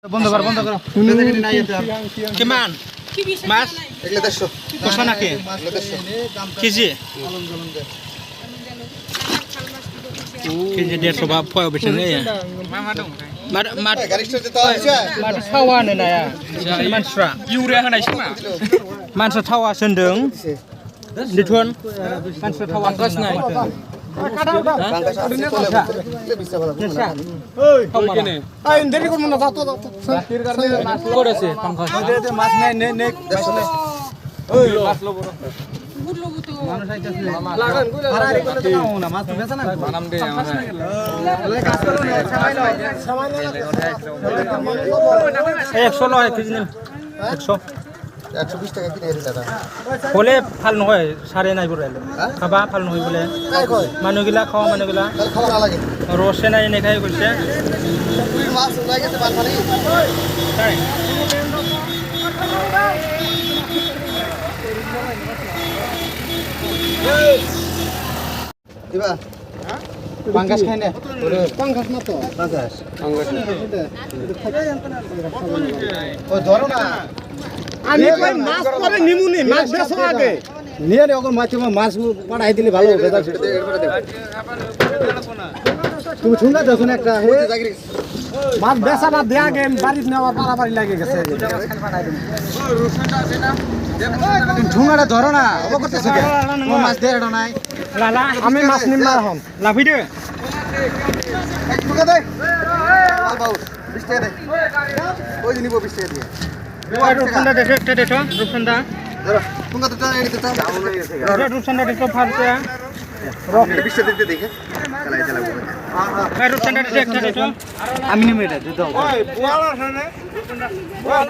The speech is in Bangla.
বন্ধ করো কিমান মাছ এগুলো 150 কষা নাকি কেজি কেজি 150 বা ফয় বেশি নেই মার গারিস্টার দিতে আছে মাर थावा नो नाया मानसिफ्रा इउरिया होनायसो मा मानसिया थावा सोनदों दिथुन मानसिया थावा गासनाय বলে ভাল নহয় সারে নাই বলে খাবা ভাল নহয় বলে মানুষগুলা খাওয়া মানুষগুলা রসে নাই এনে খাই করছে পাঙ্গাস খাই না পাঙ্গাস না তো পাঙ্গাস ও ধরো না আমি কই মাছ পরে নিমুনি মাছ বেচো আগে নিয়ে রে ওগো মাছ পাড়াই দিলে ভালো হবে তুমি শুনলা দেখুন একটা মাছ বেচা না দেয়া গে বাড়িতে নেওয়ার পারাপারি লাগে গেছে ঠুঙাটা ধরো না ওগো করতেছ মাছ দেয়া নাই লালা আমি মাছ নিম না এখন লাফি দে এক টুকা দে লাল বাবু 20 টাকা দে ওই নিব 20 টাকা দিয়ে রূপসন্দা দেখো একটা দেখো রূপসন্দা ধরো টুকা তো এদিকে তো ডাউন হয়ে গেছে রূপসন্দা দেখো ফালতে রক 20 টাকা দিতে দেখে চালাই হ্যাঁ রূপসন্দা দেখো একটা দেখো আমি নিম এটা দাও ওই বুয়ালা আছে না রূপসন্দা